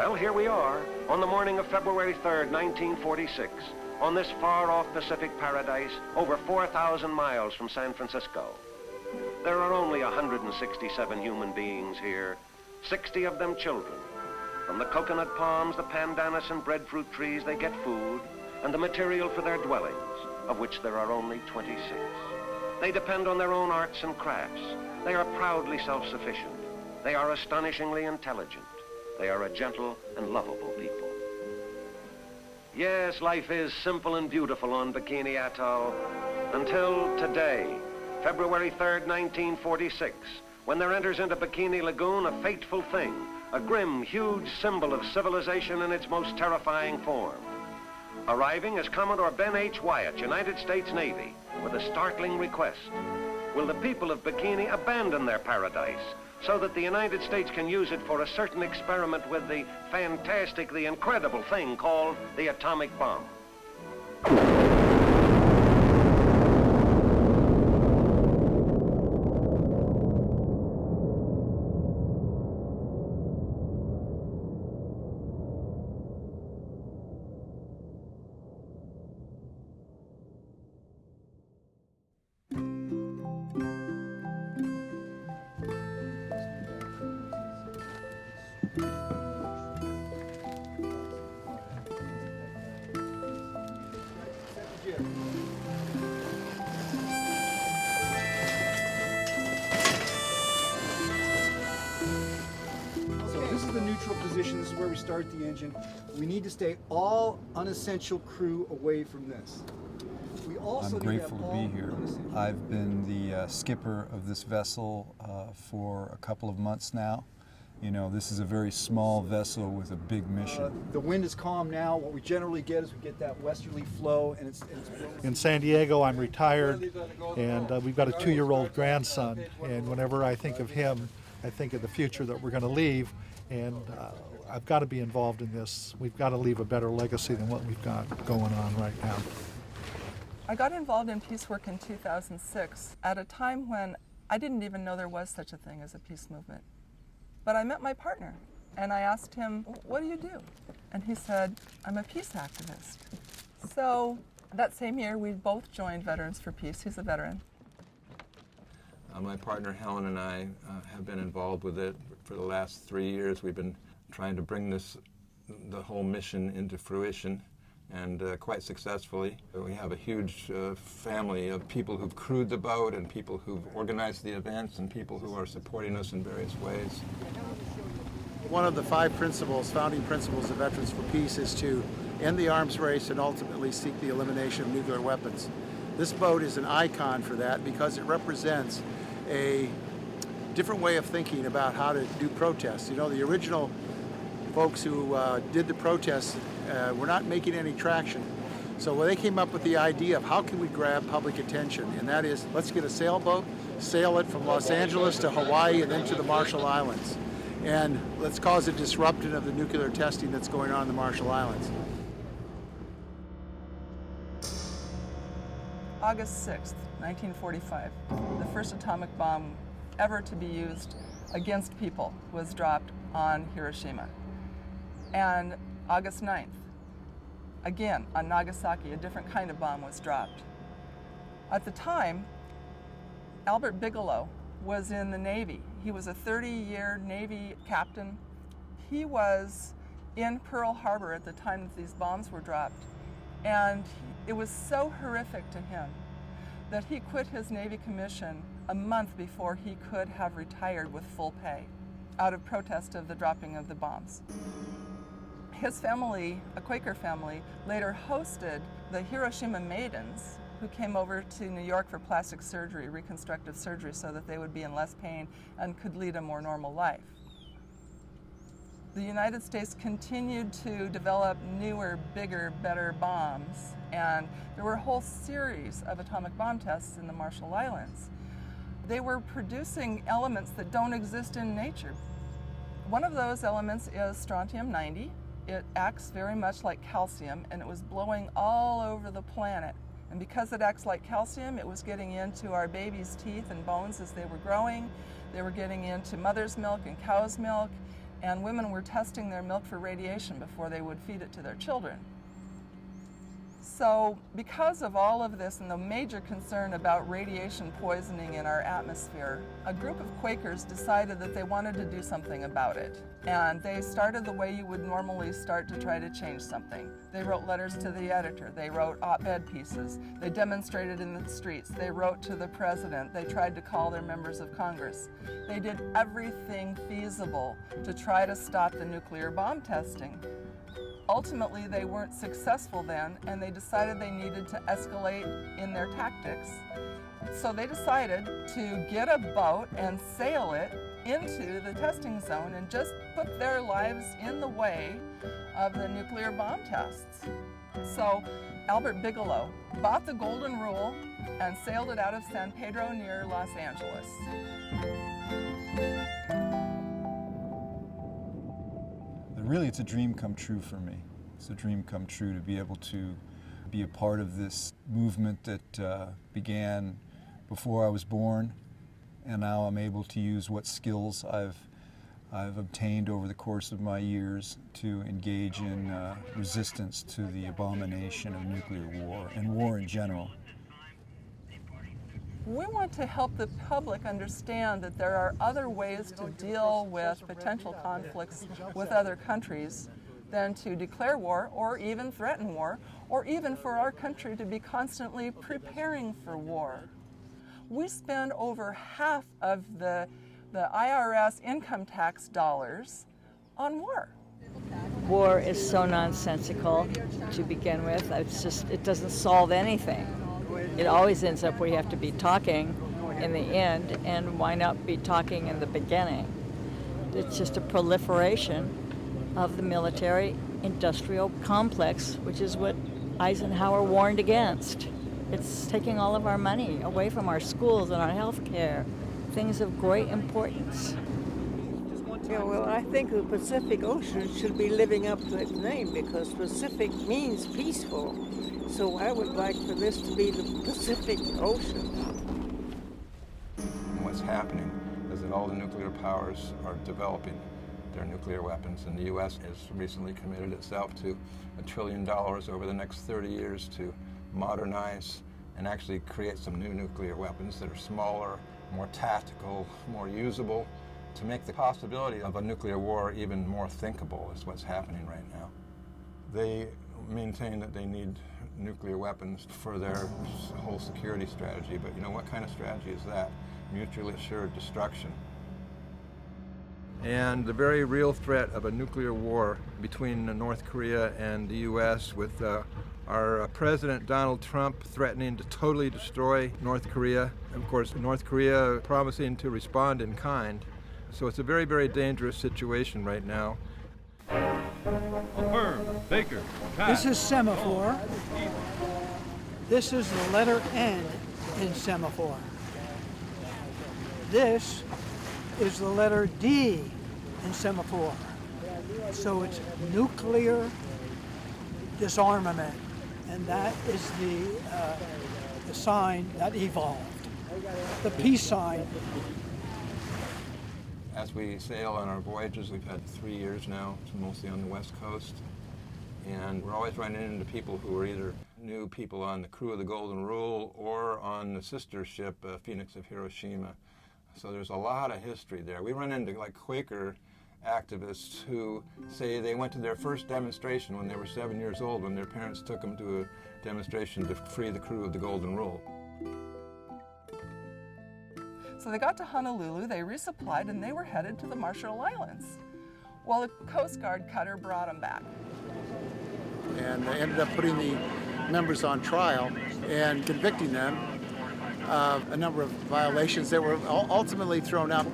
Well, here we are, on the morning of February 3rd, 1946, on this far-off Pacific paradise, over 4,000 miles from San Francisco. There are only 167 human beings here, 60 of them children. From the coconut palms, the pandanus and breadfruit trees, they get food and the material for their dwellings, of which there are only 26. They depend on their own arts and crafts. They are proudly self-sufficient. They are astonishingly intelligent. They are a gentle and lovable people. Yes, life is simple and beautiful on Bikini Atoll until today, February 3rd, 1946, when there enters into Bikini Lagoon a fateful thing, a grim, huge symbol of civilization in its most terrifying form. Arriving is Commodore Ben H. Wyatt, United States Navy, with a startling request. Will the people of Bikini abandon their paradise so that the United States can use it for a certain experiment with the fantastic, the incredible thing called the atomic bomb? Position. This is where we start the engine. We need to stay all unessential crew away from this. We also I'm grateful to be here. I've been the skipper of this vessel for a couple of months now. You know, this is a very small vessel with a big mission. The wind is calm now. What we generally get is we get that westerly flow, and it's in San Diego. I'm retired, and we've got a 2-year-old grandson. And whenever I think of him, I think of the future that we're going to leave. And I've got to be involved in this. We've got to leave a better legacy than what we've got going on right now. I got involved in peace work in 2006 at a time when I didn't even know there was such a thing as a peace movement. But I met my partner, and I asked him, "What do you do?" And he said, "I'm a peace activist." So that same year, we both joined Veterans for Peace. He's a veteran. My partner Helen and I have been involved with it for the last 3 years. We've been trying to bring the whole mission into fruition, and quite successfully. We have a huge family of people who've crewed the boat, and people who've organized the events, and people who are supporting us in various ways. One of the 5 principles, founding principles of Veterans for Peace, is to end the arms race and ultimately seek the elimination of nuclear weapons. This boat is an icon for that because it represents a different way of thinking about how to do protests. You know, the original folks who did the protests were not making any traction. So they came up with the idea of how can we grab public attention, and that is, let's get a sailboat, sail it from Los Angeles to Hawaii and then to the Marshall Islands. And let's cause a disruption of the nuclear testing that's going on in the Marshall Islands. August 6th, 1945, the first atomic bomb ever to be used against people was dropped on Hiroshima. And August 9th, again on Nagasaki, a different kind of bomb was dropped. At the time, Albert Bigelow was in the Navy. He was a 30-year Navy captain. He was in Pearl Harbor at the time that these bombs were dropped. And it was so horrific to him that he quit his Navy commission a month before he could have retired with full pay out of protest of the dropping of the bombs. His family, a Quaker family, later hosted the Hiroshima Maidens, who came over to New York for plastic surgery, reconstructive surgery, so that they would be in less pain and could lead a more normal life. The United States continued to develop newer, bigger, better bombs, and there were a whole series of atomic bomb tests in the Marshall Islands. They were producing elements that don't exist in nature. One of those elements is strontium-90. It acts very much like calcium, and it was blowing all over the planet. And because it acts like calcium, it was getting into our babies' teeth and bones as they were growing. They were getting into mother's milk and cow's milk. and women were testing their milk for radiation before they would feed it to their children. So because of all of this and the major concern about radiation poisoning in our atmosphere, a group of Quakers decided that they wanted to do something about it. And they started the way you would normally start to try to change something. They wrote letters to the editor, they wrote op-ed pieces, they demonstrated in the streets, they wrote to the president, they tried to call their members of Congress. They did everything feasible to try to stop the nuclear bomb testing. Ultimately, they weren't successful then, and they decided they needed to escalate in their tactics. So they decided to get a boat and sail it into the testing zone and just put their lives in the way of the nuclear bomb tests. So Albert Bigelow bought the Golden Rule and sailed it out of San Pedro near Los Angeles. Really, it's a dream come true for me. It's a dream come true to be able to be a part of this movement that began before I was born, and now I'm able to use what skills I've obtained over the course of my years to engage in resistance to the abomination of nuclear war and war in general. We want to help the public understand that there are other ways to deal with potential conflicts with other countries than to declare war or even threaten war, or even for our country to be constantly preparing for war. We spend over half of the IRS income tax dollars on war. War is so nonsensical to begin with. It doesn't solve anything. It always ends up where you have to be talking in the end, and why not be talking in the beginning? It's just a proliferation of the military-industrial complex, which is what Eisenhower warned against. It's taking all of our money away from our schools and our health care, things of great importance. Yeah, well, I think the Pacific Ocean should be living up to its name, because Pacific means peaceful. So I would like for this to be the Pacific Ocean. What's happening is that all the nuclear powers are developing their nuclear weapons, and the U.S. has recently committed itself to $1 trillion over the next 30 years to modernize and actually create some new nuclear weapons that are smaller, more tactical, more usable, to make the possibility of a nuclear war even more thinkable is what's happening right now. They maintain that they need nuclear weapons for their whole security strategy, but you know, what kind of strategy is that? Mutually assured destruction. And the very real threat of a nuclear war between North Korea and the U.S., with our President Donald Trump threatening to totally destroy North Korea. Of course, North Korea promising to respond in kind. So it's a very, very dangerous situation right now. Affirm. Baker. This is semaphore. This is the letter N in semaphore. This is the letter D in semaphore. So it's nuclear disarmament, and that is the sign that evolved. The peace sign. As we sail on our voyages, we've had 3 years now, mostly on the West Coast, and we're always running into people who are either new people on the crew of the Golden Rule or on the sister ship, Phoenix of Hiroshima. So there's a lot of history there. We run into like Quaker activists who say they went to their first demonstration when they were 7 years old, when their parents took them to a demonstration to free the crew of the Golden Rule. So they got to Honolulu, they resupplied, and they were headed to the Marshall Islands. Well, the Coast Guard cutter brought them back. And they ended up putting the members on trial and convicting them of a number of violations that were ultimately thrown out.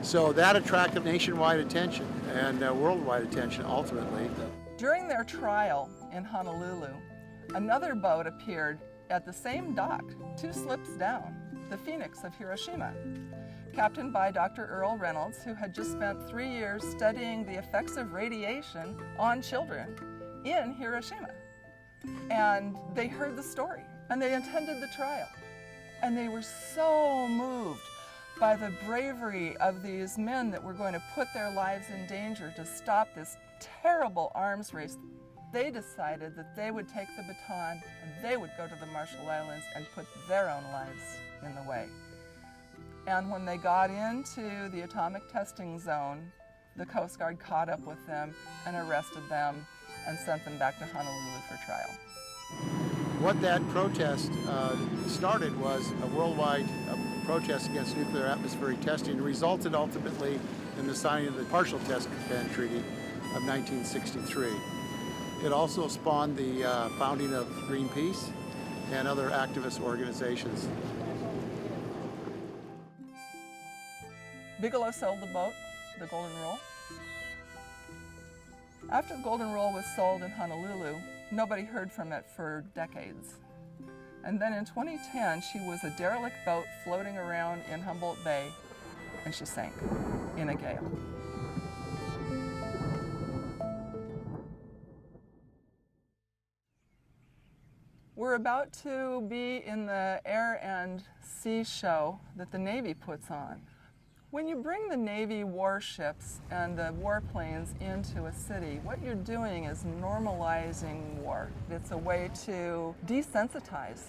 So that attracted nationwide attention and worldwide attention ultimately. During their trial in Honolulu, another boat appeared at the same dock, 2 slips down, the Phoenix of Hiroshima, captained by Dr. Earl Reynolds, who had just spent 3 years studying the effects of radiation on children in Hiroshima. And they heard the story, and they attended the trial. And they were so moved by the bravery of these men that were going to put their lives in danger to stop this terrible arms race, they decided that they would take the baton and they would go to the Marshall Islands and put their own lives in the way. And when they got into the atomic testing zone, the Coast Guard caught up with them and arrested them and sent them back to Honolulu for trial. What that protest started was a worldwide protest against nuclear atmospheric testing and resulted ultimately in the signing of the Partial Test Ban Treaty of 1963. It also spawned the founding of Greenpeace and other activist organizations. Bigelow sold the boat, the Golden Rule. After the Golden Rule was sold in Honolulu, nobody heard from it for decades. And then in 2010, she was a derelict boat floating around in Humboldt Bay, and she sank in a gale. We're about to be in the air and sea show that the Navy puts on. When you bring the Navy warships and the warplanes into a city, what you're doing is normalizing war. It's a way to desensitize,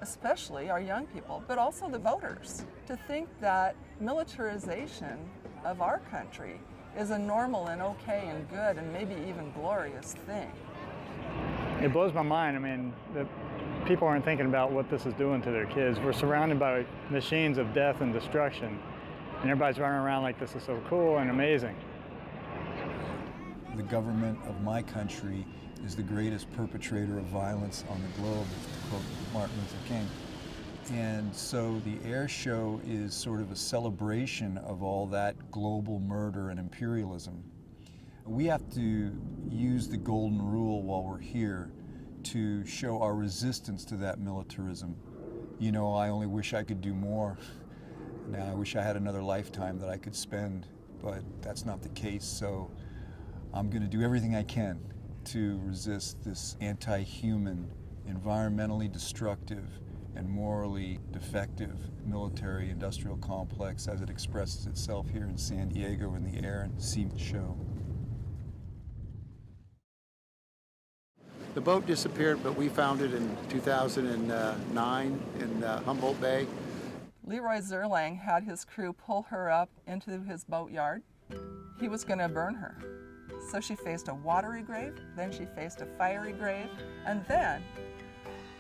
especially our young people, but also the voters, to think that militarization of our country is a normal and okay and good and maybe even glorious thing. It blows my mind. I mean, that people aren't thinking about what this is doing to their kids. We're surrounded by machines of death and destruction. And everybody's running around like this is so cool and amazing. The government of my country is the greatest perpetrator of violence on the globe, to quote Martin Luther King. And so the air show is sort of a celebration of all that global murder and imperialism. We have to use the Golden Rule while we're here to show our resistance to that militarism. You know, I only wish I could do more. Now, I wish I had another lifetime that I could spend, but that's not the case, so I'm going to do everything I can to resist this anti-human, environmentally destructive, and morally defective military-industrial complex as it expresses itself here in San Diego in the air and sea show. The boat disappeared, but we found it in 2009 in Humboldt Bay. Leroy Zerlang had his crew pull her up into his boatyard. He was going to burn her. So she faced a watery grave, then she faced a fiery grave, and then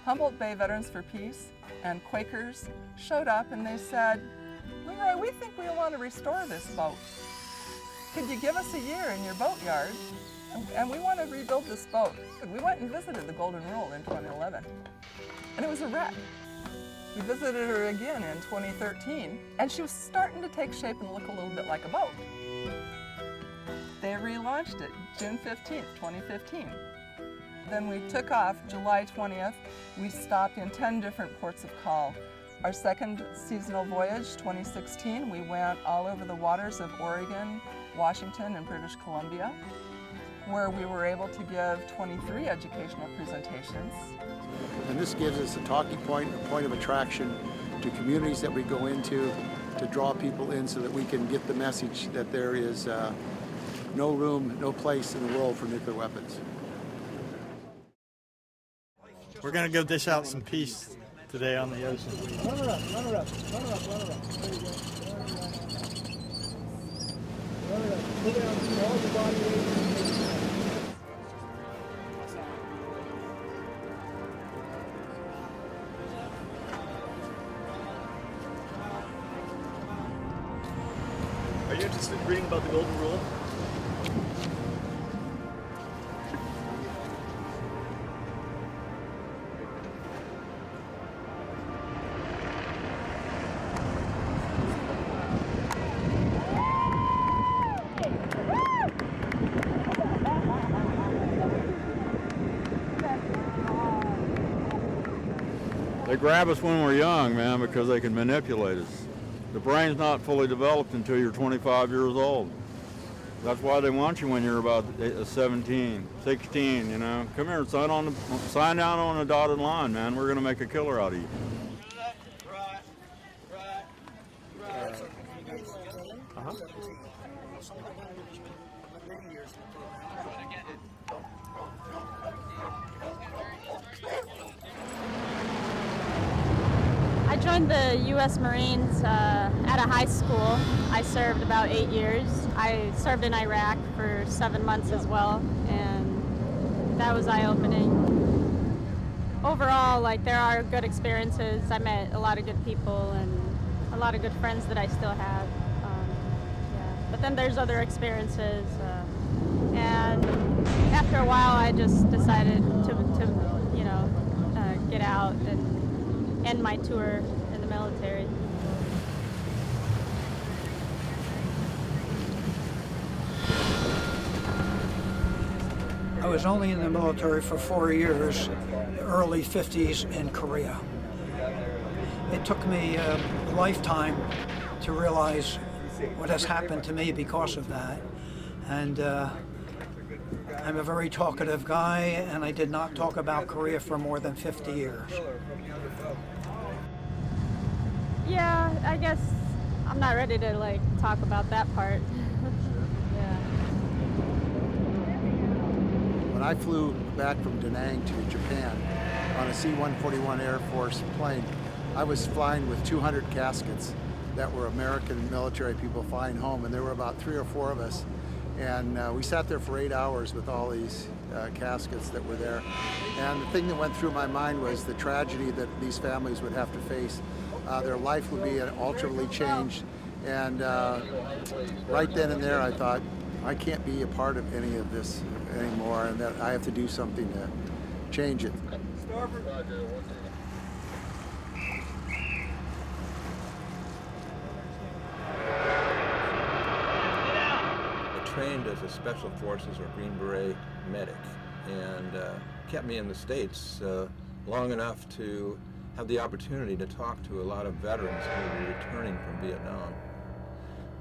Humboldt Bay Veterans for Peace and Quakers showed up and they said, Leroy, we think we want to restore this boat. Could you give us a year in your boatyard? And we want to rebuild this boat. We went and visited the Golden Rule in 2011, and it was a wreck. We visited her again in 2013, and she was starting to take shape and look a little bit like a boat. They relaunched it June 15th, 2015. Then we took off July 20th. We stopped in 10 different ports of call. Our second seasonal voyage, 2016, we went all over the waters of Oregon, Washington, and British Columbia, where we were able to give 23 educational presentations. And this gives us a talking point, a point of attraction to communities that we go into to draw people in so that we can get the message that there is no room, no place in the world for nuclear weapons. We're going to go dish out some peace today on the ocean. Run her up, run her up, run her up, run her up. There you go. Run her up. Put it on all the body weight. Are you interested in reading about the Golden Rule? They grab us when we're young, man, because they can manipulate us. The brain's not fully developed until you're 25 years old. That's why they want you when you're about 17, 16, you know. Come here and sign down on the dotted line, man. We're going to make a killer out of you. I joined the U.S. Marines at a high school. I served about 8 years. I served in Iraq for 7 months as well, and that was eye-opening. Overall, like, there are good experiences. I met a lot of good people and a lot of good friends that I still have. Yeah. But then there's other experiences, and after a while, I just decided to get out and end my tour in the military. I was only in the military for 4 years, early 50s in Korea. It took me a lifetime to realize what has happened to me because of that. And I'm a very talkative guy, and I did not talk about Korea for more than 50 years. Yeah, I guess I'm not ready to talk about that part. Yeah. When I flew back from Da Nang to Japan on a C-141 Air Force plane, I was flying with 200 caskets that were American military people flying home, and there were about 3 or 4 of us. And we sat there for 8 hours with all these caskets that were there. And the thing that went through my mind was the tragedy that these families would have to face. Their life would be alternatively changed. And right then and there, I thought, I can't be a part of any of this anymore, and that I have to do something to change it. Trained as a Special Forces or Green Beret medic, and kept me in the States long enough to have the opportunity to talk to a lot of veterans who were returning from Vietnam.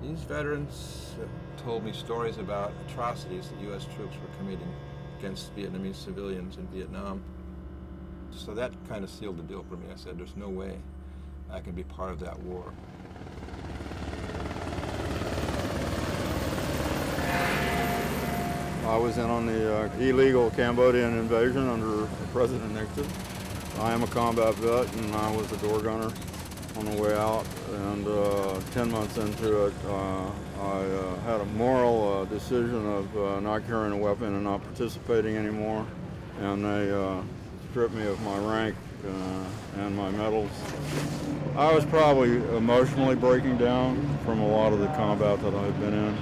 These veterans told me stories about atrocities that U.S. troops were committing against Vietnamese civilians in Vietnam. So that kind of sealed the deal for me. I said, there's no way I can be part of that war. I was in on the illegal Cambodian invasion under President Nixon. I am a combat vet, and I was a door gunner on the way out. And 10 months into it, I had a moral decision of not carrying a weapon and not participating anymore. And they stripped me of my rank and my medals. I was probably emotionally breaking down from a lot of the combat that I had been in.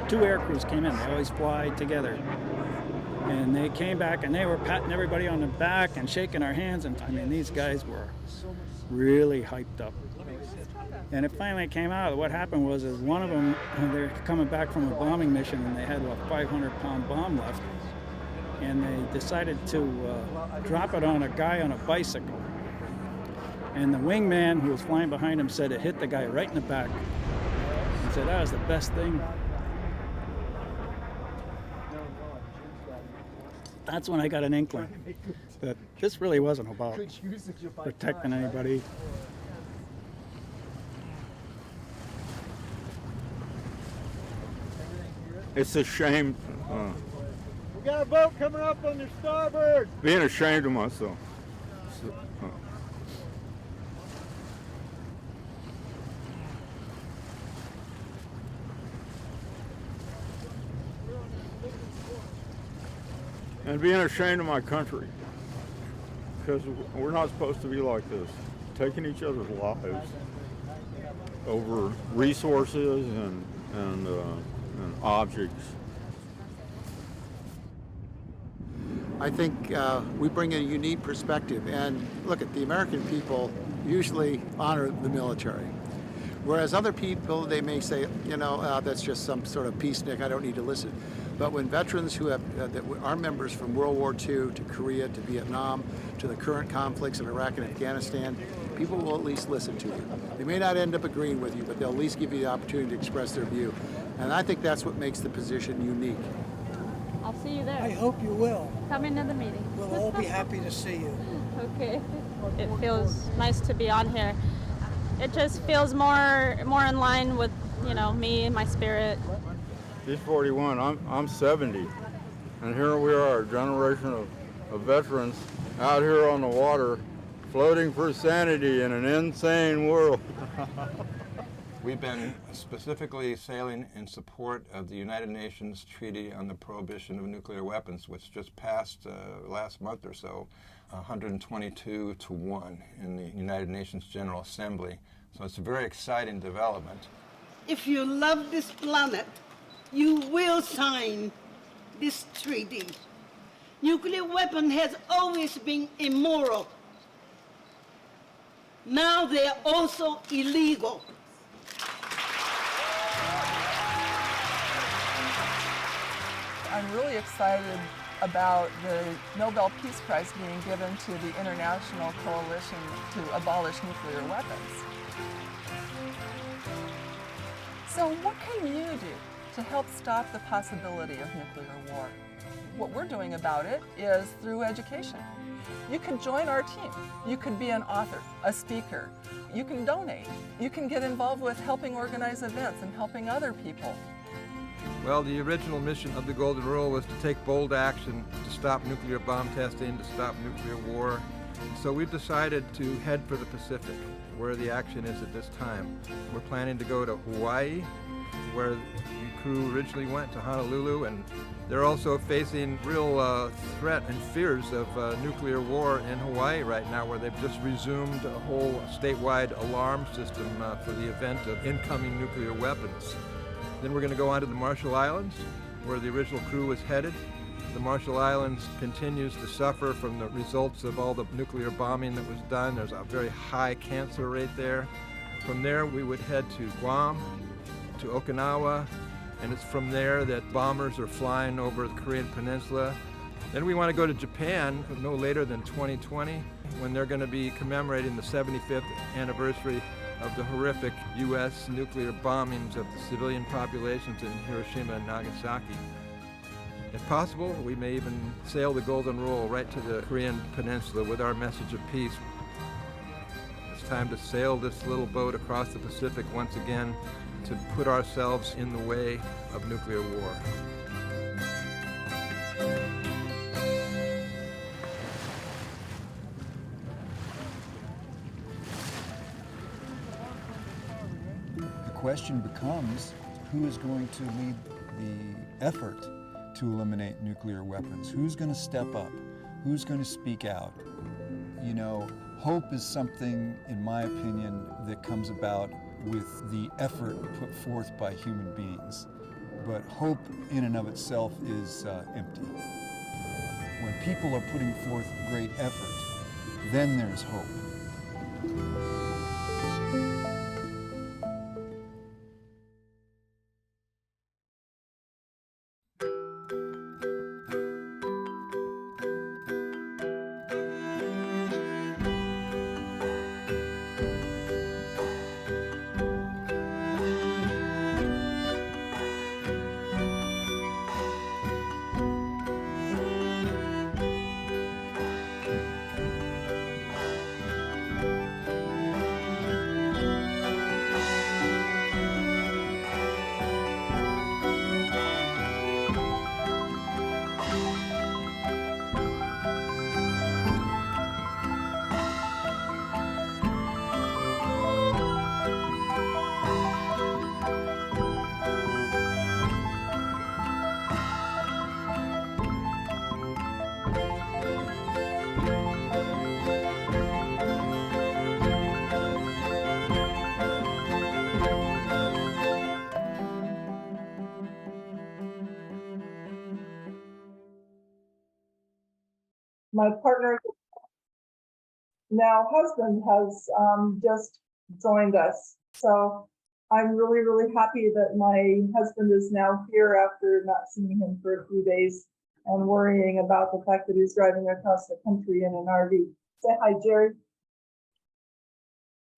Two air crews came in. They always fly together. And they came back and they were patting everybody on the back and shaking our hands. And I mean, these guys were really hyped up. And it finally came out. What happened was is one of them, they're coming back from a bombing mission and they had a 500-pound bomb left. And they decided to drop it on a guy on a bicycle. And the wingman who was flying behind him said it hit the guy right in the back. He said, that was the best thing. That's when I got an inkling that this really wasn't about protecting anybody. It's a shame. We got a boat coming up on your starboard. Being ashamed of myself. And being ashamed of my country, because we're not supposed to be like this, taking each other's lives over resources and objects. I think we bring a unique perspective, and look at the American people usually honor the military. Whereas other people, they may say, that's just some sort of peacenik, I don't need to listen. But when veterans who have, that are members from World War II to Korea to Vietnam to the current conflicts in Iraq and Afghanistan, people will at least listen to you. They may not end up agreeing with you, but they'll at least give you the opportunity to express their view. And I think that's what makes the position unique. I'll see you there. hope you will. Come into the meeting. We'll all be happy to see you. Okay. It feels nice to be on here. It just feels more in line with, you know, me and my spirit. He's 41, I'm 70. And here we are, a generation of veterans out here on the water, floating for sanity in an insane world. We've been specifically sailing in support of the United Nations Treaty on the Prohibition of Nuclear Weapons, which just passed last month or so, 122 to 1 in the United Nations General Assembly. So it's a very exciting development. If you love this planet, you will sign this treaty. Nuclear weapon has always been immoral. Now they are also illegal. I'm really excited about the Nobel Peace Prize being given to the International Coalition to Abolish Nuclear Weapons. So what can you do to help stop the possibility of nuclear war? What we're doing about it is through education. You can join our team. You could be an author, a speaker. You can donate. You can get involved with helping organize events and helping other people. Well, the original mission of the Golden Rule was to take bold action to stop nuclear bomb testing, to stop nuclear war. So we've decided to head for the Pacific, where the action is at this time. We're planning to go to Hawaii, where the crew originally went, to Honolulu, and they're also facing real threat and fears of nuclear war in Hawaii right now, where they've just resumed a whole statewide alarm system for the event of incoming nuclear weapons. Then we're going to go on to the Marshall Islands, where the original crew was headed. The Marshall Islands continues to suffer from the results of all the nuclear bombing that was done. There's a very high cancer rate there. From there, we would head to Guam, to Okinawa, and it's from there that bombers are flying over the Korean Peninsula. Then we want to go to Japan no later than 2020, when they're going to be commemorating the 75th anniversary of the horrific U.S. nuclear bombings of the civilian populations in Hiroshima and Nagasaki. If possible, we may even sail the Golden Rule right to the Korean Peninsula with our message of peace. It's time to sail this little boat across the Pacific once again to put ourselves in the way of nuclear war. The question becomes, who is going to lead the effort to eliminate nuclear weapons? Who's going to step up? Who's going to speak out? You know, hope is something, in my opinion, that comes about with the effort put forth by human beings. But hope in and of itself is empty. When people are putting forth great effort, then there's hope. My partner, now husband, has just joined us. So I'm really, really happy that my husband is now here after not seeing him for a few days and worrying about the fact that he's driving across the country in an RV. Say hi, Jerry.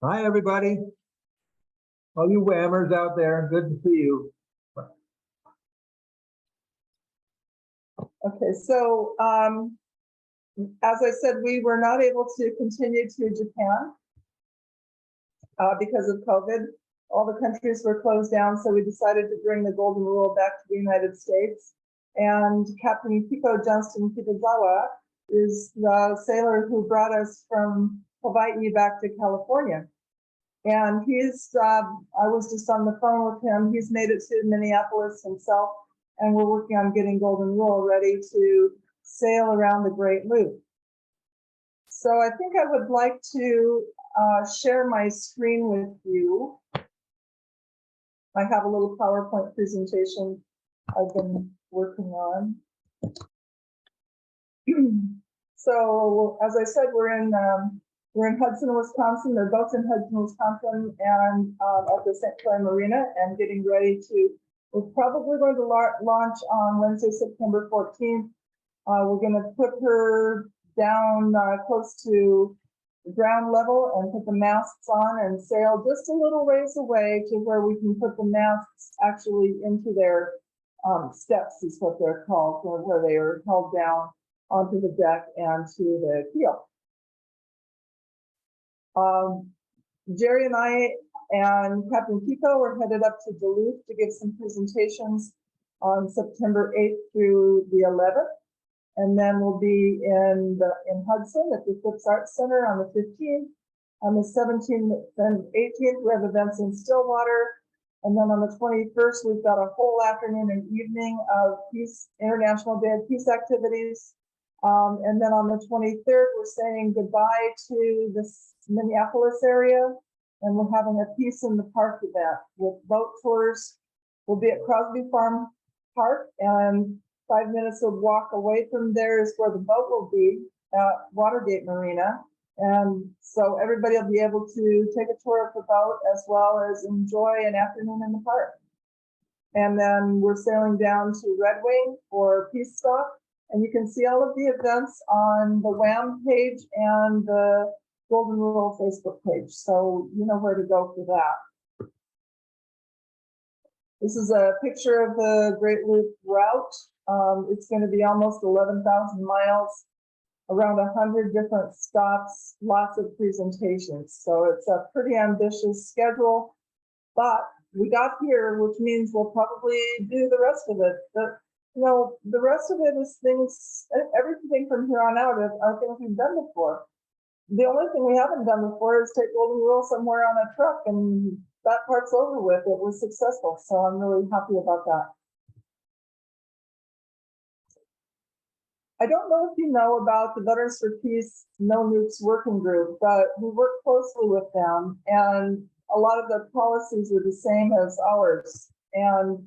Hi, everybody. All you whammers out there, good to see you. Okay, so as I said, we were not able to continue to Japan because of COVID. All the countries were closed down, so we decided to bring the Golden Rule back to the United States. And Captain Kiko Johnston Kitazawa is the sailor who brought us from Hawaii back to California. And he's, I was just on the phone with him. He's made it to Minneapolis himself, and we're working on getting Golden Rule ready to sail around the Great Loop. So I think I would like to share my screen with you. I have a little PowerPoint presentation I've been working on. So as I said, we're in Hudson, Wisconsin. They're both in Hudson, Wisconsin, and at the St. Clair Marina, and getting ready to. We're probably going to launch on Wednesday, September 14th. We're going to put her down close to ground level and put the masts on and sail just a little ways away to where we can put the masts actually into their steps, is what they're called, where they are held down onto the deck and to the keel. Jerry and I and Captain Kiko are headed up to Duluth to give some presentations on September 8th through the 11th. And then we'll be in Hudson at the Phipps Arts Center on the 15th. On the 17th and 18th, we have events in Stillwater. And then on the 21st, we've got a whole afternoon and evening of International Day of Peace activities. And then on the 23rd, we're saying goodbye to this Minneapolis area. And we're having a Peace in the Park event with boat tours. We'll be at Crosby Farm Park, and 5 minutes of walk away from there is where the boat will be at Watergate Marina. And so everybody will be able to take a tour of the boat as well as enjoy an afternoon in the park. And then we're sailing down to Red Wing for Peace Stock. And you can see all of the events on the WHAM page and the Golden Rule Facebook page. So you know where to go for that. This is a picture of the Great Loop route. It's going to be almost 11,000 miles, around 100 different stops, lots of presentations. So it's a pretty ambitious schedule, but we got here, which means we'll probably do the rest of it. The rest of it is things, everything from here on out are things we've done before. The only thing we haven't done before is take Golden Rule somewhere on a truck, and that part's over with. It was successful, so I'm really happy about that. I don't know if you know about the Veterans for Peace No Nukes Working Group, but we work closely with them, and a lot of their policies are the same as ours. And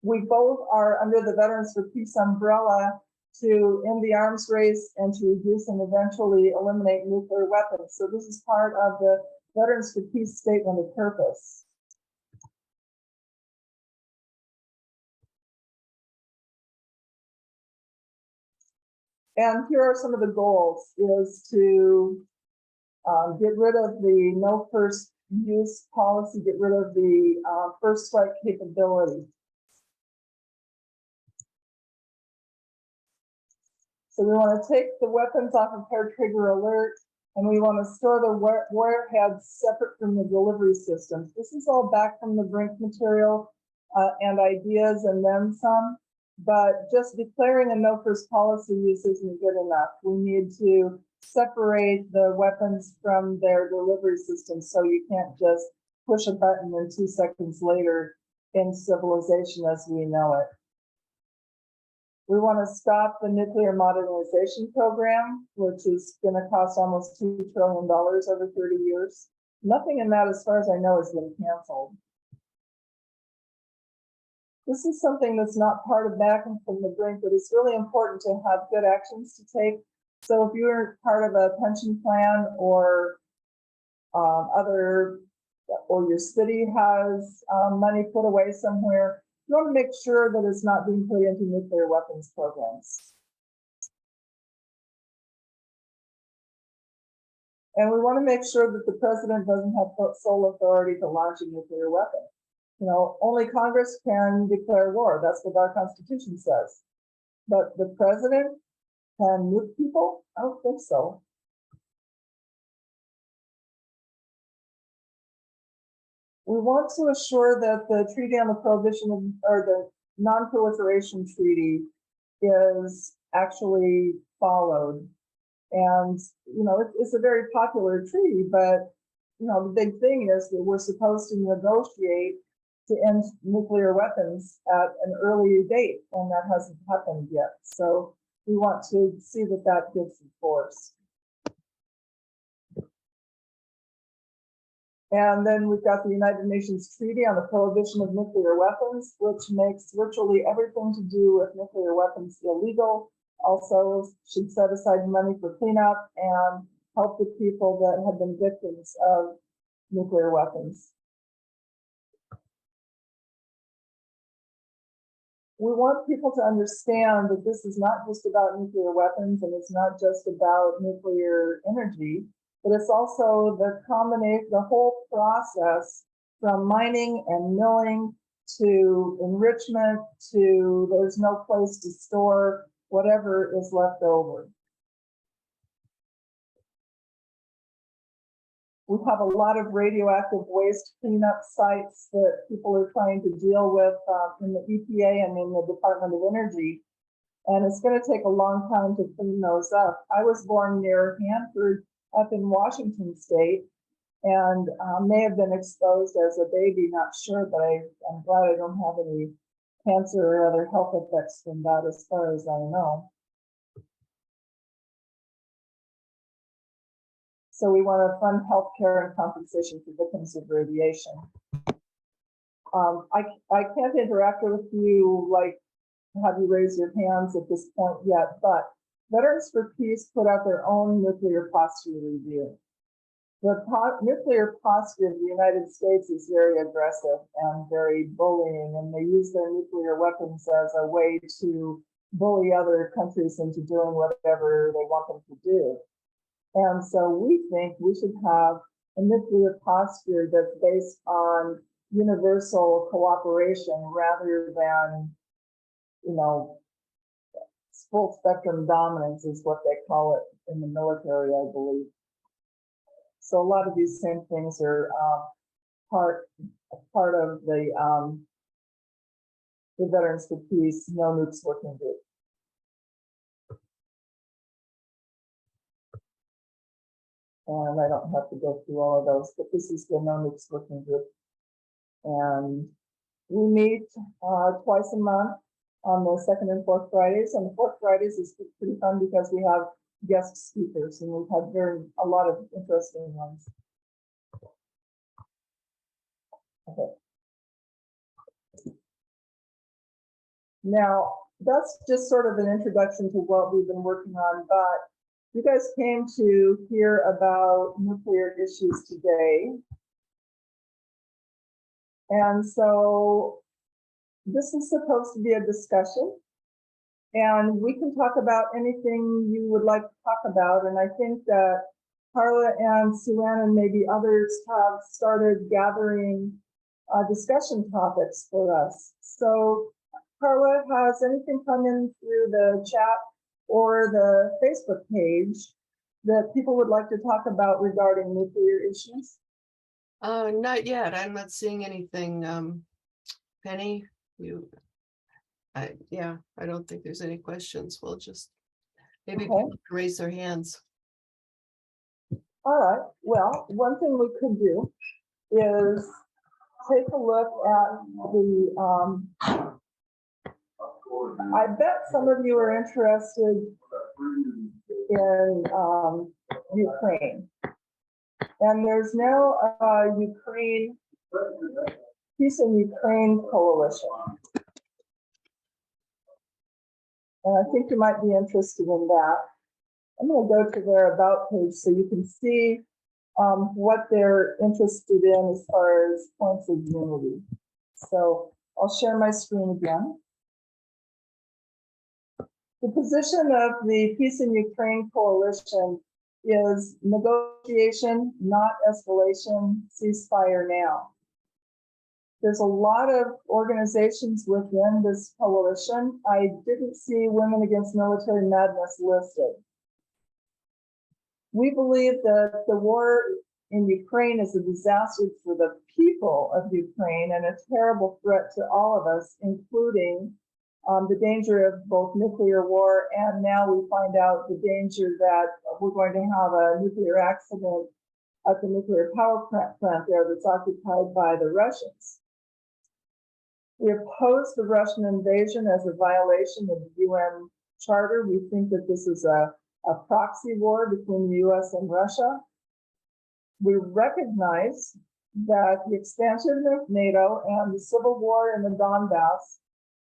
we both are under the Veterans for Peace umbrella to end the arms race and to reduce and eventually eliminate nuclear weapons. So this is part of the Veterans for Peace statement of purpose. And here are some of the goals: is to get rid of the no first use policy, get rid of the first strike capability. So we want to take the weapons off of hair trigger alert, and we want to store the warheads separate from the delivery systems. This is all back from the Brink material and ideas and then some. But just declaring a no first policy use isn't good enough. We need to separate the weapons from their delivery systems, so you can't just push a button and 2 seconds later end civilization as we know it. We want to stop the nuclear modernization program, which is going to cost almost $2 trillion over 30 years. Nothing in that, as far as I know, has been canceled. This is something that's not part of back from the brink, but it's really important to have good actions to take. So if you're part of a pension plan or or your city has money put away somewhere, you want to make sure that it's not being put into nuclear weapons programs. And we want to make sure that the president doesn't have sole authority to launch a nuclear weapon. You know, only Congress can declare war. That's what our Constitution says. But the president can nuke people? I don't think so. We want to assure that the Treaty on the Prohibition of, or the Non-Proliferation Treaty is actually followed. And, you know, it's a very popular treaty, but, you know, the big thing is that we're supposed to negotiate to end nuclear weapons at an earlier date, and that hasn't happened yet. So we want to see that that gets enforced. And then we've got the United Nations Treaty on the Prohibition of Nuclear Weapons, which makes virtually everything to do with nuclear weapons illegal. Also should set aside money for cleanup and help the people that have been victims of nuclear weapons. We want people to understand that this is not just about nuclear weapons and it's not just about nuclear energy, but it's also the combination, the whole process from mining and milling to enrichment to there's no place to store whatever is left over. We have a lot of radioactive waste cleanup sites that people are trying to deal with in the EPA and in the Department of Energy. And it's going to take a long time to clean those up. I was born near Hanford up in Washington State and may have been exposed as a baby, not sure, but I'm glad I don't have any cancer or other health effects from that as far as I know. So we want to fund health care and compensation for victims of radiation. I can't interact with you, like have you raise your hands at this point yet, but Veterans for Peace put out their own nuclear posture review. The nuclear posture of the United States is very aggressive and very bullying, and they use their nuclear weapons as a way to bully other countries into doing whatever they want them to do. And so we think we should have a nuclear posture that's based on universal cooperation rather than, you know, full spectrum dominance is what they call it in the military, I believe. So a lot of these same things are part of the Veterans for Peace No Nukes Working Group. And I don't have to go through all of those, but this is the No Nukes Working Group. And we meet twice a month on the second and fourth Fridays. And the fourth Fridays is pretty fun because we have guest speakers and we've had a lot of interesting ones. Okay. Now, that's just sort of an introduction to what we've been working on, but you guys came to hear about nuclear issues today. And so this is supposed to be a discussion, and we can talk about anything you would like to talk about. And I think that Carla and Sue-Ann and maybe others have started gathering discussion topics for us. So Carla, has anything come in through the chat or the Facebook page that people would like to talk about regarding nuclear issues? Not yet. I'm not seeing anything. Penny, I don't think there's any questions. We'll just maybe people can raise their hands. All right. Well, one thing we could do is take a look at the I bet some of you are interested in Ukraine. And there's now a Peace in Ukraine coalition. And I think you might be interested in that. I'm going to go to their About page so you can see what they're interested in as far as points of unity. So I'll share my screen again. The position of the Peace in Ukraine coalition is negotiation, not escalation, ceasefire now. There's a lot of organizations within this coalition. I didn't see Women Against Military Madness listed. We believe that the war in Ukraine is a disaster for the people of Ukraine and a terrible threat to all of us, including the danger of both nuclear war, and now we find out the danger that we're going to have a nuclear accident at the nuclear power plant there that's occupied by the Russians. We oppose the Russian invasion as a violation of the UN Charter. We think that this is a proxy war between the US and Russia. We recognize that the expansion of NATO and the civil war in the Donbass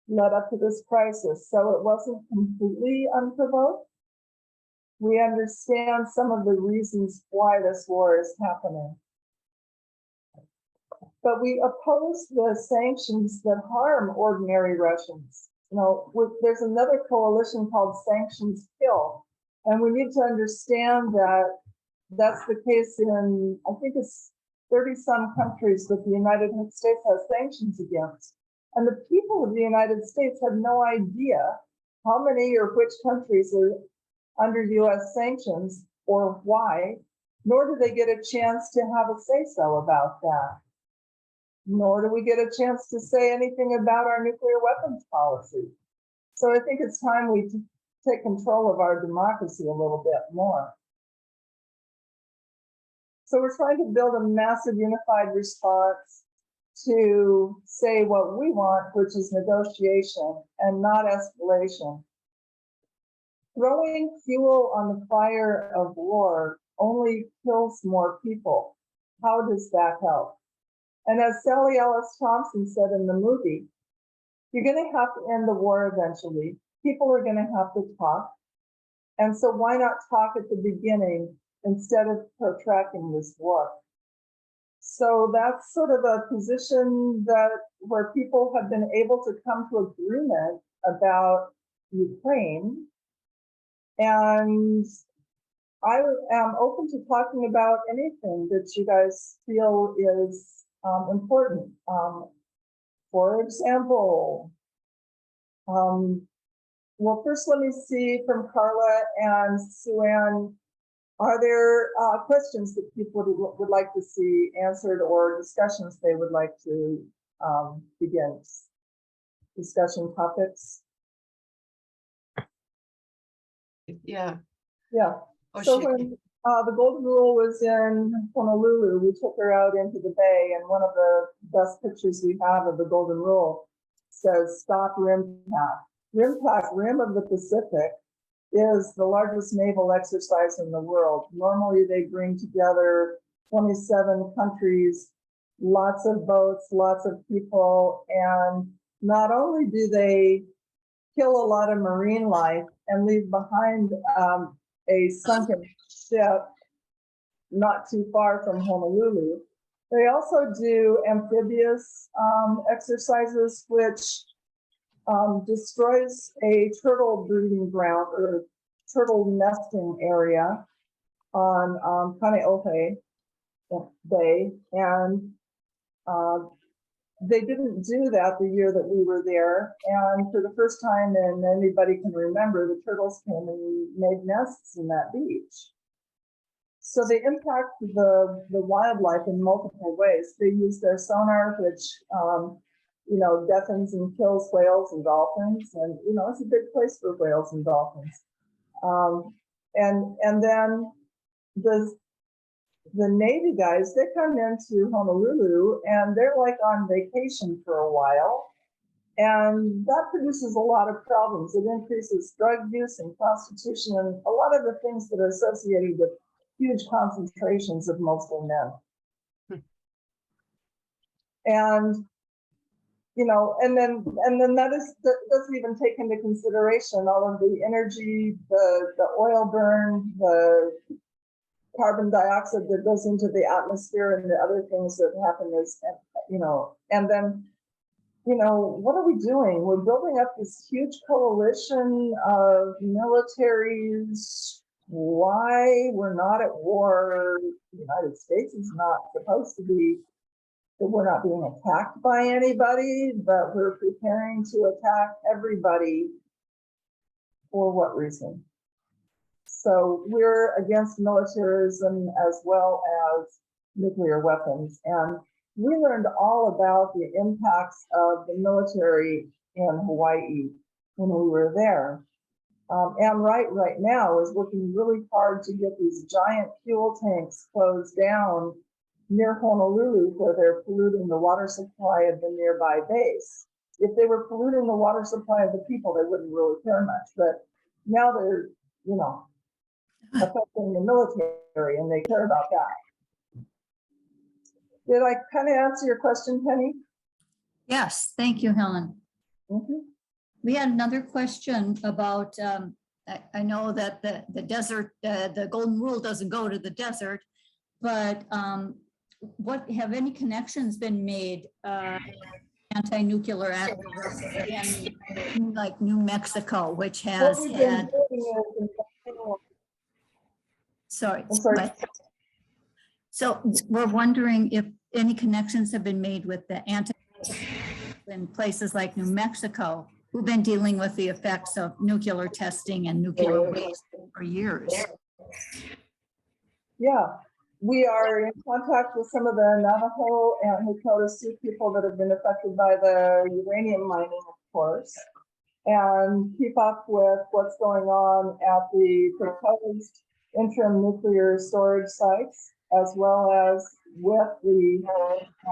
led up to this crisis, so it wasn't completely unprovoked. We understand some of the reasons why this war is happening. But we oppose the sanctions that harm ordinary Russians. You know, there's another coalition called Sanctions Kill, and we need to understand that that's the case in, I think it's 30-some countries that the United States has sanctions against. And the people of the United States have no idea how many or which countries are under US sanctions or why, nor do they get a chance to have a say-so about that. Nor do we get a chance to say anything about our nuclear weapons policy. So I think it's time we take control of our democracy a little bit more. So we're trying to build a massive unified response to say what we want, which is negotiation and not escalation. Throwing fuel on the fire of war only kills more people. How does that help? And as Sally Ellis Thompson said in the movie, you're going to have to end the war eventually. People are going to have to talk. And so why not talk at the beginning instead of protracting this war? So that's sort of a position that where people have been able to come to agreement about Ukraine. And I am open to talking about anything that you guys feel is important. For example, well, first let me see from Carla and Sue Ann, are there questions that people would like to see answered or discussions they would like to begin? Discussion topics? Yeah. Yeah. Oh, so when the Golden Rule was in Honolulu, we took her out into the bay, and one of the best pictures we have of the Golden Rule says, "Stop RIMPAC." RIMPAC, Rim of the Pacific, is the largest naval exercise in the world. Normally they bring together 27 countries, lots of boats, lots of people, and not only do they kill a lot of marine life and leave behind a sunken ship not too far from Honolulu, they also do amphibious exercises, which destroys a turtle breeding ground or turtle nesting area on Kaneohe Bay. And they didn't do that the year that we were there. And for the first time, and anybody can remember, the turtles came and made nests in that beach. So they impact the wildlife in multiple ways. They use their sonar, which you know, deafens and kills whales and dolphins, and you know, it's a big place for whales and dolphins. And then the Navy guys, they come into Honolulu and they're like on vacation for a while, and that produces a lot of problems. It increases drug use and prostitution and a lot of the things that are associated with huge concentrations of mostly men. And you know, and then that doesn't even take into consideration all of the energy, the oil burn, the carbon dioxide that goes into the atmosphere, and the other things that happen is, you know, and then, you know, what are we doing? We're building up this huge coalition of militaries. Why we're not at war? The United States is not supposed to be that we're not being attacked by anybody, but we're preparing to attack everybody. For what reason? So we're against militarism as well as nuclear weapons. And we learned all about the impacts of the military in Hawaii when we were there. Ann Wright right now is working really hard to get these giant fuel tanks closed down near Honolulu, where they're polluting the water supply of the nearby base. If they were polluting the water supply of the people, they wouldn't really care much. But now they're, you know, affecting the military, and they care about that. Did I kind of answer your question, Penny? Yes, thank you, Helen. We had another question about, I know that the desert, the golden rule doesn't go to the desert, but what have any connections been made anti-nuclear activists in like New Mexico, which has had, sorry. So we're wondering if any connections have been made with the anti in places like New Mexico, who've been dealing with the effects of nuclear testing and nuclear waste for years. Yeah, we are in contact with some of the Navajo and Lakota Sioux people that have been affected by the uranium mining, of course, and keep up with what's going on at the proposed interim nuclear storage sites, as well as with the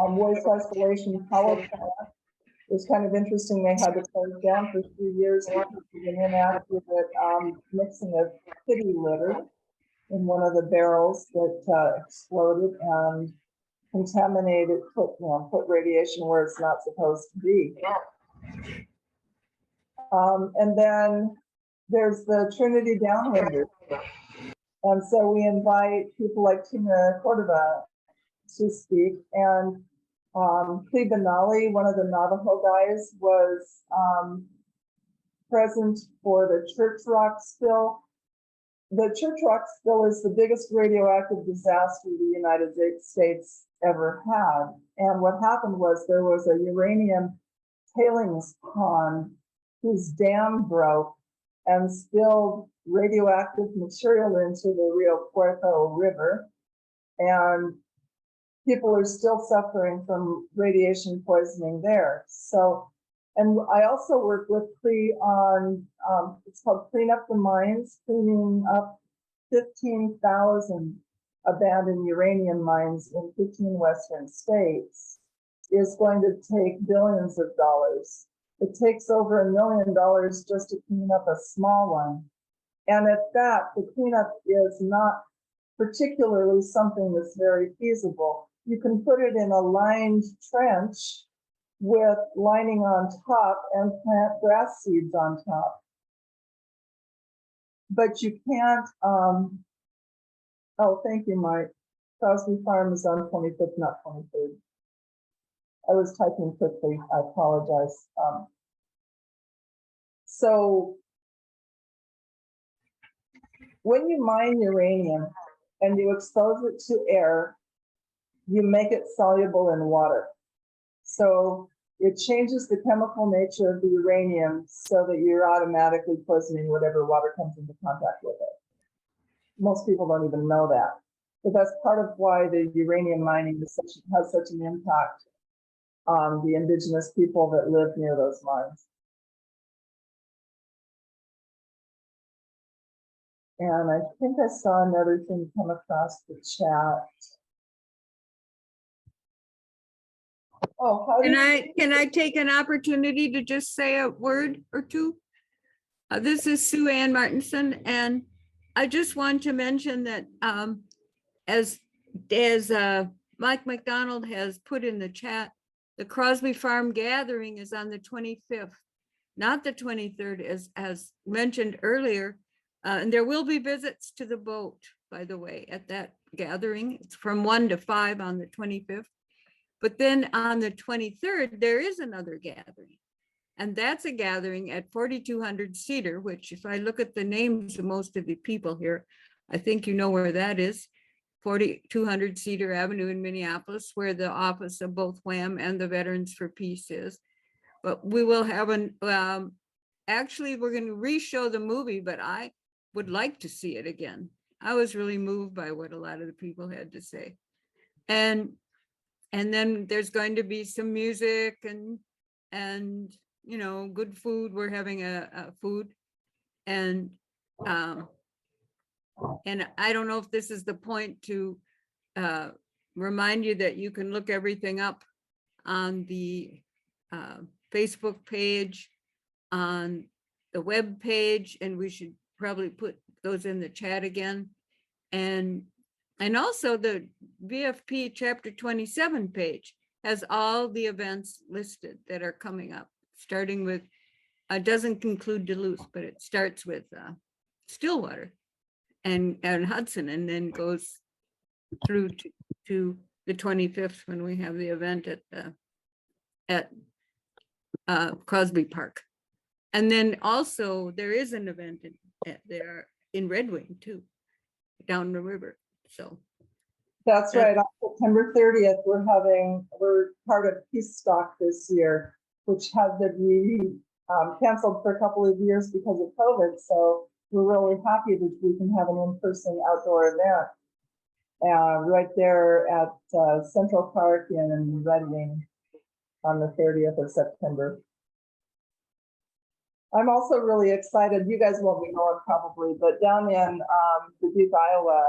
waste isolation power plant. It was kind of interesting. They had to close down for 3 years because of an inaccurate mixing of kitty litter in one of the barrels that exploded and contaminated, put radiation where it's not supposed to be. And then there's the Trinity Downwinder. And so we invite people like Tina Cordova to speak. And Cleve Benali, one of the Navajo guys, was present for the Church Rock spill. The Church Rock spill is the biggest radioactive disaster the United States ever had. And what happened was there was a uranium tailings pond whose dam broke and spilled radioactive material into the Rio Puerto River. And people are still suffering from radiation poisoning there. So, and I also work with CLE on, it's called Clean Up the Mines, cleaning up 15,000 abandoned uranium mines in 15 Western states is going to take billions of dollars. It takes over $1 million just to clean up a small one. And at that, the cleanup is not particularly something that's very feasible. You can put it in a lined trench with lining on top and plant grass seeds on top. But you can't, oh, thank you, Mike. Crosby Farm is on 25th, not 23rd. I was typing quickly, I apologize. So when you mine uranium and you expose it to air, you make it soluble in water. So it changes the chemical nature of the uranium so that you're automatically poisoning whatever water comes into contact with it. Most people don't even know that. But that's part of why the uranium mining is has such an impact on the indigenous people that live near those mines. And I think I saw another thing come across the chat. Oh, how can I take an opportunity to just say a word or two? This is Sue Ann Martinson, and I just want to mention that as Mike McDonald has put in the chat, the Crosby Farm gathering is on the 25th, not the 23rd, as mentioned earlier. And there will be visits to the boat, by the way, at that gathering. It's from 1 to 5 on the 25th. But then on the 23rd, there is another gathering. And that's a gathering at 4200 Cedar, which if I look at the names of most of the people here, I think you know where that is. 4200 Cedar Avenue in Minneapolis, where the office of both WHAM and the Veterans for Peace is. But we will have actually, we're going to re-show the movie, but I would like to see it again. I was really moved by what a lot of the people had to say. And then there's going to be some music and you know, good food. We're having a food. And I don't know if this is the point to remind you that you can look everything up on the Facebook page, on the web page, and we should probably put those in the chat again. And also the VFP chapter 27 page has all the events listed that are coming up, starting with, it doesn't include Duluth, but it starts with Stillwater and Hudson, and then goes through to the 25th when we have the event at Crosby Park. And then also there is an event there in Red Wing too, down the river. So that's right. On September 30th, we're part of Peace Stock this year, which had to be canceled for a couple of years because of COVID. So we're really happy that we can have an in-person outdoor event right there at Central Park in Red Wing on the 30th of September. I'm also really excited. You guys won't be knowing probably, but down in Dubuque, Iowa,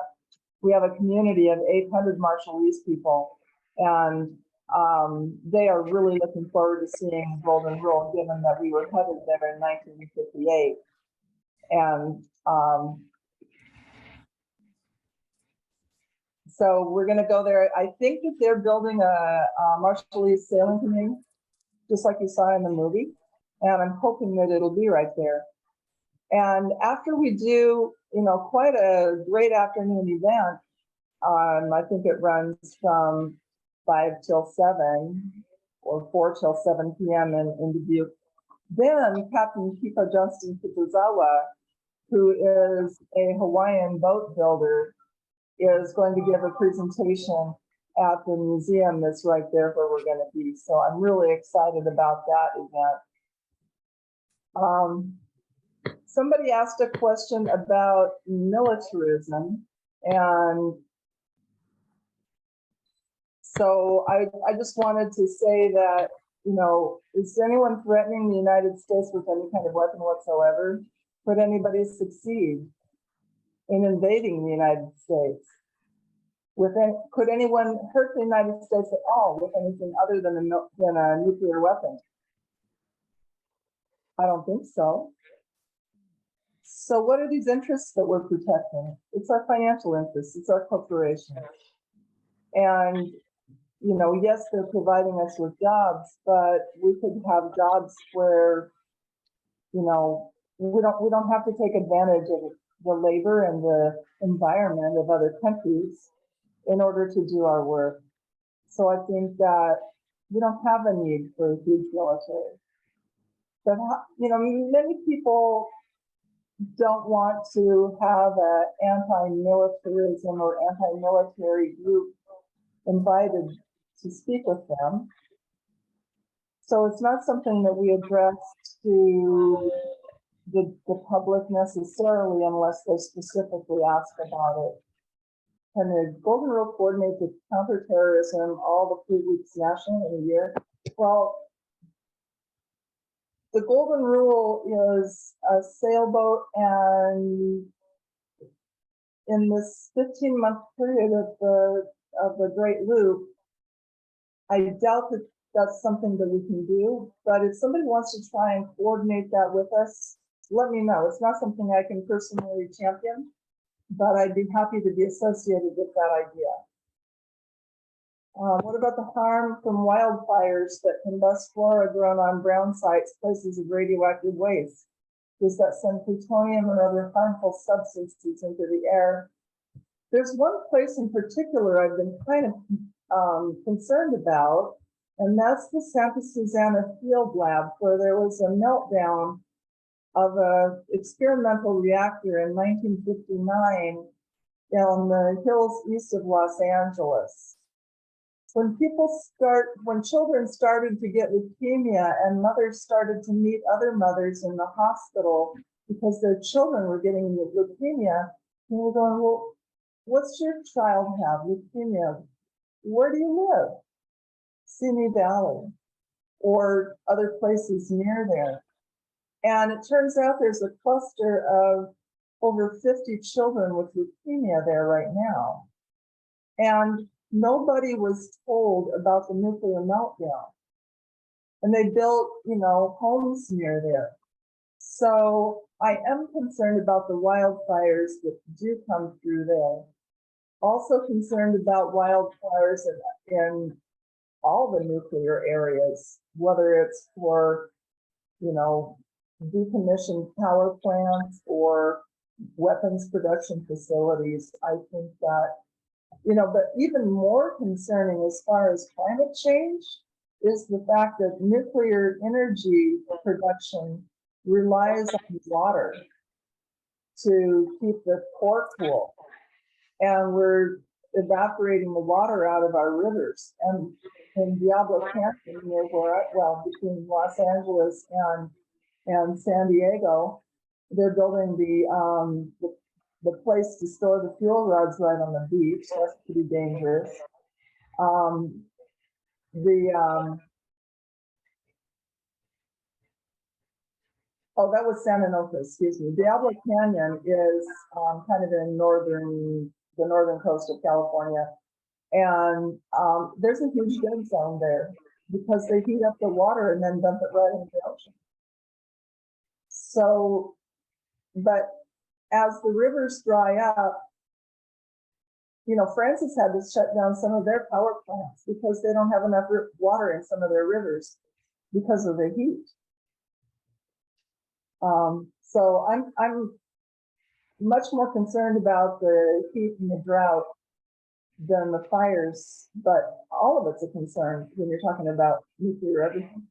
we have a community of 800 Marshallese people, and they are really looking forward to seeing Golden Rule, given that we were headed there in 1958. And so we're going to go there. I think that they're building a Marshallese sailing canoe, just like you saw in the movie. And I'm hoping that it'll be right there. And after we do, you know, quite a great afternoon event, I think it runs from 5 till 7 or 4 till 7 p.m. in Dubuque. Then Captain Kiko Johnston Kitazawa, who is a Hawaiian boat builder, is going to give a presentation at the museum that's right there where we're going to be. So I'm really excited about that event. Somebody asked a question about militarism, and so I just wanted to say that, you know, is anyone threatening the United States with any kind of weapon whatsoever? Could anybody succeed in invading the United States? Could anyone hurt the United States at all with anything other than a nuclear weapon? I don't think so. So what are these interests that we're protecting? It's our financial interests, it's our corporation. And, you know, yes, they're providing us with jobs, but we could have jobs where, you know, we don't have to take advantage of the labor and the environment of other countries in order to do our work. So I think that we don't have a need for a huge military. But, you know, many people don't want to have an anti-militarism or anti-military group invited to speak with them. So it's not something that we address to the public necessarily unless they specifically ask about it. And the Golden Rule coordinates with counterterrorism all the 3 weeks nationally in a year. Well, the Golden Rule is a sailboat, and in this 15-month period of the Great Loop, I doubt that that's something that we can do. But if somebody wants to try and coordinate that with us, let me know. It's not something I can personally champion, but I'd be happy to be associated with that idea. What about the harm from wildfires that combust flora grown on brown sites, places of radioactive waste? Does that send plutonium or other harmful substances into the air? There's one place in particular I've been kind of concerned about, and that's the Santa Susana Field Lab, where there was a meltdown of an experimental reactor in 1959 in the hills east of Los Angeles. When children started to get leukemia and mothers started to meet other mothers in the hospital because their children were getting leukemia, they were going, well, what's your child have? Leukemia. Where do you live? Simi Valley or other places near there. And it turns out there's a cluster of over 50 children with leukemia there right now. And nobody was told about the nuclear meltdown. And they built, homes near there. So I am concerned about the wildfires that do come through there. Also concerned about wildfires in all the nuclear areas, whether it's for, decommissioned power plants or weapons production facilities. I think that, but even more concerning as far as climate change is the fact that nuclear energy production relies on water to keep the core cool. And we're evaporating the water out of our rivers. And in Diablo Canyon, between Los Angeles and San Diego, they're building the place to store the fuel rods right on the beach. That's pretty dangerous. That was San Onofre, excuse me. Diablo Canyon is kind of in the northern coast of California. And there's a huge dead zone there because they heat up the water and then dump it right into the ocean. So, but as the rivers dry up, Francis had to shut down some of their power plants because they don't have enough water in some of their rivers because of the heat. So I'm much more concerned about the heat and the drought than the fires, but all of it's a concern when you're talking about nuclear everything.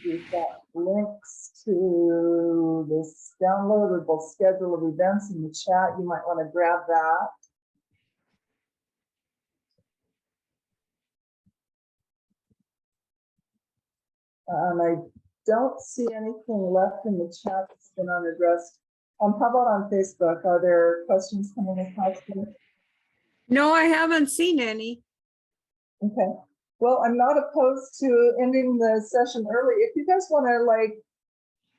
We've got links to this downloadable schedule of events in the chat. You might want to grab that. I don't see anything left in the chat that's been unaddressed. How about on Facebook? Are there questions coming across here? No, I haven't seen any. Okay. Well, I'm not opposed to ending the session early. If you guys want to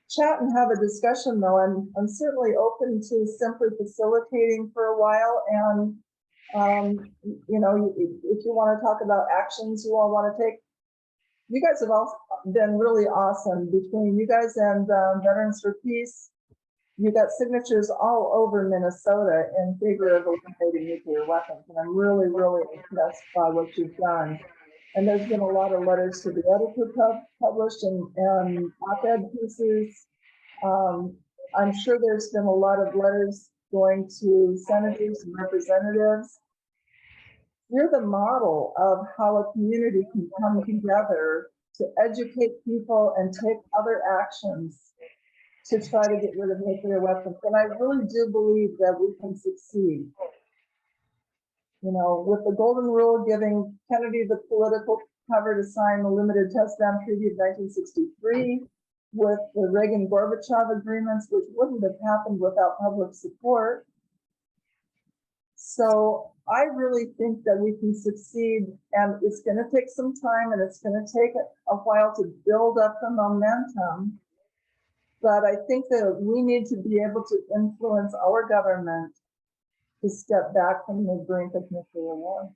chat and have a discussion, though, I'm certainly open to simply facilitating for a while. And if you want to talk about actions you all want to take, you guys have all been really awesome between you guys and Veterans for Peace. You got signatures all over Minnesota in favor of eliminating nuclear weapons. And I'm really, really impressed by what you've done. And there's been a lot of letters to the editor published and op-ed pieces. I'm sure there's been a lot of letters going to senators and representatives. You're the model of how a community can come together to educate people and take other actions to try to get rid of nuclear weapons. And I really do believe that we can succeed. With the Golden Rule giving Kennedy the political cover to sign the Limited Test Ban Treaty of 1963, with the Reagan-Gorbachev agreements, which wouldn't have happened without public support. So I really think that we can succeed, and it's going to take some time, and it's going to take a while to build up the momentum. But I think that we need to be able to influence our government to step back from the brink of nuclear war.